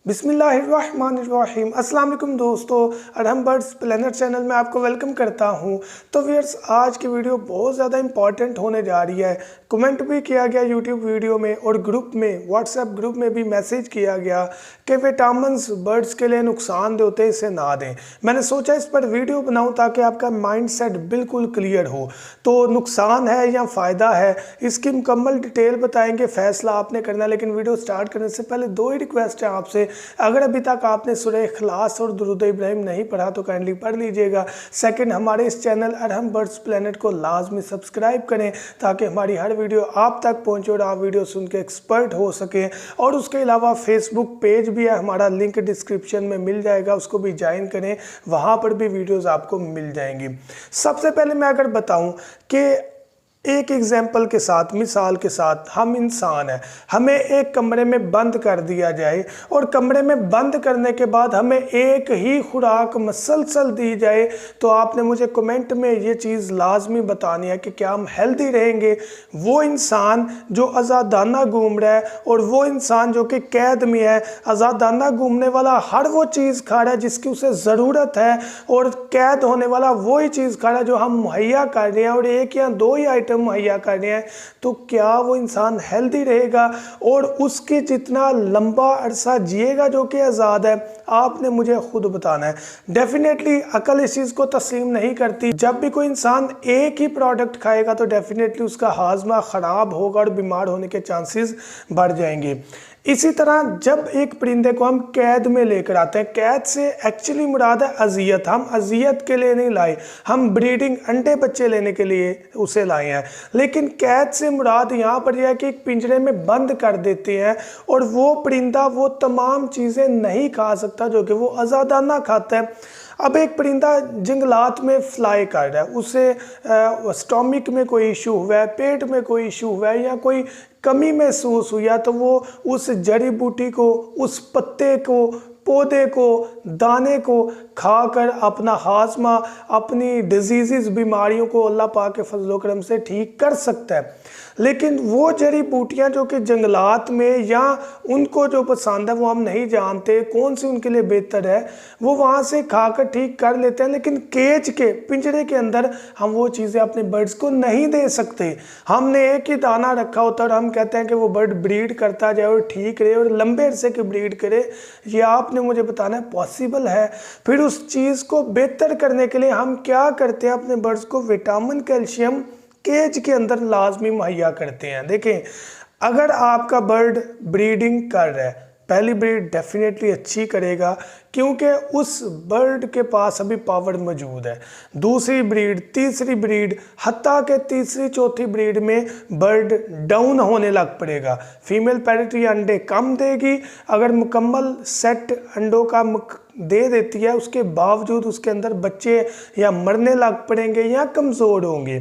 बिस्मिल्लाहिर्रहमानिर्रहीम। अस्सलाम वालेकुम दोस्तों, अरहम बर्ड्स प्लानर चैनल में आपको वेलकम करता हूं। तो व्यूअर्स, आज की वीडियो बहुत ज़्यादा इंपॉर्टेंट होने जा रही है। कमेंट भी किया गया यूट्यूब वीडियो में और ग्रुप में, व्हाट्सएप ग्रुप में भी मैसेज किया गया कि विटामिन्स बर्ड्स के लिए नुकसानदेह होते हैं, इसे ना दें। मैंने सोचा इस पर वीडियो बनाऊँ ताकि आपका माइंड सेट बिल्कुल क्लियर हो। तो नुकसान है या फ़ायदा है, इसकी मुकम्मल डिटेल बताएंगे, फ़ैसला आपने करना है। लेकिन वीडियो स्टार्ट करने से पहले दो ही रिक्वेस्ट है आपसे। अगर अभी तक आपने सूरह इखलास और दुरूद इब्राहिम नहीं पढ़ा तो काइंडली पढ़ लीजिएगा। सेकंड, हमारे इस चैनल अरहम बर्ड्स प्लेनेट को लाजमी सब्सक्राइब करें ताकि हमारी हर वीडियो आप तक पहुंचे और आप वीडियो सुन के एक्सपर्ट हो सके। और उसके अलावा फेसबुक पेज भी है हमारा, लिंक डिस्क्रिप्शन में मिल जाएगा, उसको भी ज्वाइन करें, वहाँ पर भी वीडियोज़ आपको मिल जाएंगी। सबसे पहले मैं अगर बताऊँ कि एक एग्जाम्पल के साथ, मिसाल के साथ, हम इंसान हैं, हमें एक कमरे में बंद कर दिया जाए और कमरे में बंद करने के बाद हमें एक ही खुराक मसलसल दी जाए, तो आपने मुझे कमेंट में ये चीज़ लाजमी बतानी है कि क्या हम हेल्दी रहेंगे। वो इंसान जो आज़ादाना घूम रहा है और वो इंसान जो कि कैद में है, आज़ादाना घूमने वाला हर वो चीज़ खा रहा है जिसकी उसे ज़रूरत है, और कैद होने वाला वही चीज़ खा रहा है जो हम मुहैया कर रहे हैं, और एक या दो ही आइटम मुहैया कर रहे हैं। तो क्या वो इंसान हेल्दी रहेगा और उसके जितना लंबा अरसा जिएगा जो कि आज़ाद है? आपने मुझे खुद बताना है। डेफिनेटली अकल इस चीज़ को तस्लीम नहीं करती। जब भी कोई इंसान एक ही प्रोडक्ट खाएगा तो डेफिनेटली उसका हाजमा ख़राब होगा और बीमार होने के चांसेस बढ़ जाएंगे। इसी तरह जब एक परिंदे को हम कैद में लेकर आते हैं, कैद से एक्चुअली मुराद है अजियत। हम अजियत के लिए नहीं लाए, हम ब्रीडिंग, अंडे बच्चे लेने के लिए उसे लाए हैं। लेकिन कैद से मुराद यहाँ पर यह है कि एक पिंजरे में बंद कर देते हैं और वो परिंदा वो तमाम चीज़ें नहीं खा सकता जो कि वो आज़ादाना खाता है। अब एक परिंदा जंगलात में फ्लाई कर रहा है, उसे स्टोमिक में कोई इशू हुआ है, पेट में कोई इशू हुआ है या कोई कमी महसूस हुई है, तो वो उस जड़ी बूटी को, उस पत्ते को, पौधे को, दाने को खाकर अपना हाजमा, अपनी डिजीज़, बीमारियों को अल्लाह पाक के फजल करम से ठीक कर सकता है। लेकिन वो जड़ी बूटियाँ जो कि जंगलात में, या उनको जो पसंद है वो हम नहीं जानते कौन सी उनके लिए बेहतर है, वो वहाँ से खाकर ठीक कर लेते हैं। लेकिन केज के, पिंजरे के अंदर हम वो चीज़ें अपने बर्ड्स को नहीं दे सकते। हमने एक ही दाना रखा होता है और हम कहते हैं कि वो बर्ड ब्रीड करता जाए और ठीक रहे और लंबे अरसे की ब्रीड करे। ये आपने मुझे बताना है पॉसिबल है? फिर उस चीज़ को बेहतर करने के लिए हम क्या करते हैं? अपने बर्ड्स को विटामिन, कैल्शियम केज के अंदर लाजमी मुहैया करते हैं। देखें, अगर आपका बर्ड ब्रीडिंग कर रहा है, पहली ब्रीड डेफिनेटली अच्छी करेगा क्योंकि उस बर्ड के पास अभी पावर मौजूद है। दूसरी ब्रीड, तीसरी ब्रीड, हत्ता के तीसरी चौथी ब्रीड में बर्ड डाउन होने लग पड़ेगा। फीमेल पैरिटी अंडे कम देगी, अगर मुकम्मल सेट अंडों का दे देती है उसके बावजूद उसके अंदर बच्चे या मरने लग पड़ेंगे या कमज़ोर होंगे।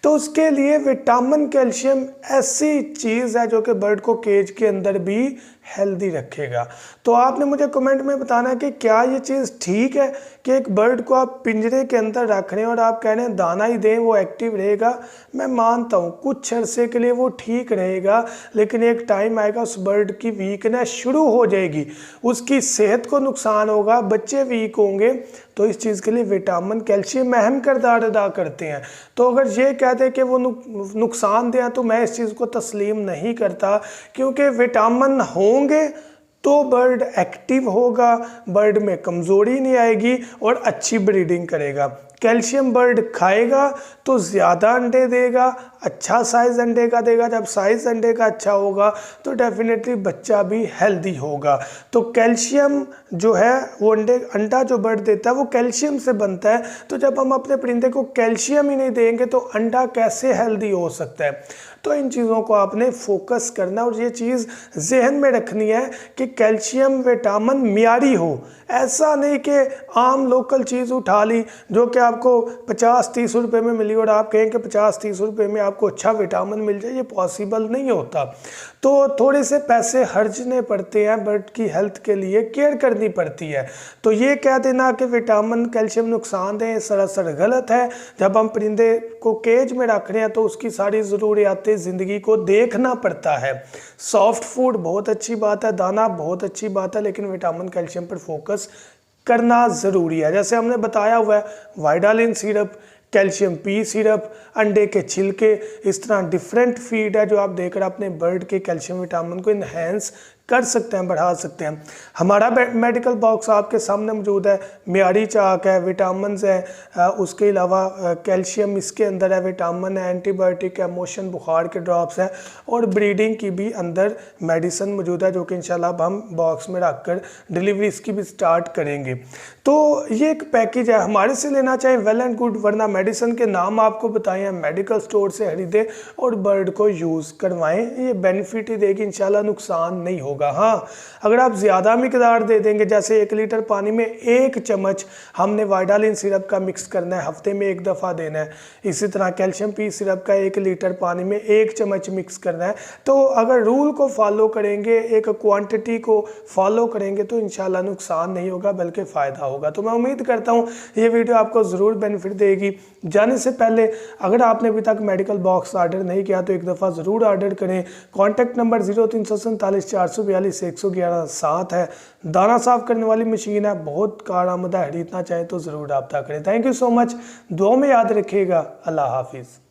तो उसके लिए विटामिन, कैल्शियम ऐसी चीज़ है जो कि बर्ड को केज के अंदर भी हेल्दी रखेगा। तो आपने मुझे कमेंट में बताना है कि क्या ये चीज़ ठीक है कि एक बर्ड को आप पिंजरे के अंदर रख रहे हैं और आप कह रहे हैं दाना ही दें वो एक्टिव रहेगा। मैं मानता हूँ कुछ अरसे के लिए वो ठीक रहेगा, लेकिन एक टाइम आएगा उस बर्ड की वीकनेस शुरू हो जाएगी, उसकी सेहत को नुकसान होगा, बच्चे वीक होंगे। तो इस चीज़ के लिए विटामिन, कैल्शियम अहम किरदार अदा करते हैं। तो अगर ये कहते हैं कि वो नुकसान दें तो मैं इस चीज़ को तस्लीम नहीं करता, क्योंकि विटामिन होंगे तो बर्ड एक्टिव होगा, बर्ड में कमज़ोरी नहीं आएगी और अच्छी ब्रीडिंग करेगा। कैल्शियम बर्ड खाएगा तो ज़्यादा अंडे देगा, अच्छा साइज़ अंडे का देगा। जब साइज़ अंडे का अच्छा होगा तो डेफिनेटली बच्चा भी हेल्दी होगा। तो कैल्शियम जो है वो अंडा जो बर्ड देता है वो कैल्शियम से बनता है। तो जब हम अपने परिंदे को कैल्शियम ही नहीं देंगे तो अंडा कैसे हेल्दी हो सकता है? तो इन चीज़ों को आपने फोकस करना और ये चीज़ जहन में रखनी है कि कैल्शियम, विटामिन मियारी हो। ऐसा नहीं कि आम लोकल चीज़ उठा ली जो कि आपको 50-30 रुपए में मिली और आप कहें कि 50-30 रुपए में आप आपको अच्छा विटामिन मिल जाए, ये पॉसिबल नहीं होता। तो थोड़े से पैसे खर्चने पड़ते हैं, बर्ड की हेल्थ के लिए केयर करनी पड़ती है। तो ये कह देना कि विटामिन कैल्शियम नुकसानदेह सरासर गलत है। जब हम परिंदे को केज में रख रहे हैं तो उसकी सारी ज़रूरियातें ज़िंदगी को देखना पड़ता है। सॉफ्ट फूड बहुत अच्छी बात है, दाना बहुत अच्छी बात है, लेकिन विटामिन कैल्शियम पर फोकस करना ज़रूरी है। जैसे हमने बताया हुआ है, वाइडालिन सिरप, कैल्शियम पी सिरप, अंडे के छिलके, इस तरह डिफरेंट फीड है जो आप देकर अपने बर्ड के कैल्शियम विटामिन को इन्हेंस कर सकते हैं, बढ़ा सकते हैं। हमारा मेडिकल बॉक्स आपके सामने मौजूद है, मियारी चाक है, विटामिन है, उसके अलावा कैल्शियम इसके अंदर है, विटामिन है, एंटीबायोटिक है, मोशन बुखार के ड्रॉप्स हैं और ब्रीडिंग की भी अंदर मेडिसिन मौजूद है, जो कि इंशाल्लाह अब हम बॉक्स में रखकर डिलीवरी इसकी भी स्टार्ट करेंगे। तो ये एक पैकेज है, हमारे से लेना चाहें वेल एंड गुड, वरना मेडिसिन के नाम आपको बताए हैं, मेडिकल स्टोर से खरीदें और बर्ड को यूज़ करवाएं, ये बेनिफिट ही देगी, इंशाल्लाह नुकसान नहीं होगा। हाँ, अगर आप ज़्यादा मिकदार दे देंगे, जैसे 1 लीटर पानी में 1 चम्मच हमने वाइडालिन सिरप का मिक्स करना है, हफ्ते में 1 दफ़ा देना है, इसी तरह कैल्शियम पी सिरप का 1 लीटर पानी में 1 चम्मच मिक्स करना है। तो अगर रूल को फॉलो करेंगे, एक क्वांटिटी को फॉलो करेंगे, तो इंशाल्लाह नुकसान नहीं होगा बल्कि फ़ायदा होगा। तो मैं उम्मीद करता हूँ ये वीडियो आपको ज़रूर बेनिफिट देगी। जाने से पहले अगर आपने अभी तक मेडिकल बॉक्स ऑर्डर नहीं किया तो एक दफ़ा ज़रूर ऑर्डर करें। कॉन्टैक्ट नंबर 0347 442 111 7 है। दाना साफ करने वाली मशीन है, बहुत कारआमद है, खरीदना चाहें तो ज़रूर रब्ता करें। थैंक यू सो मच, दुआ में याद रखिएगा। अल्लाह हाफिज़।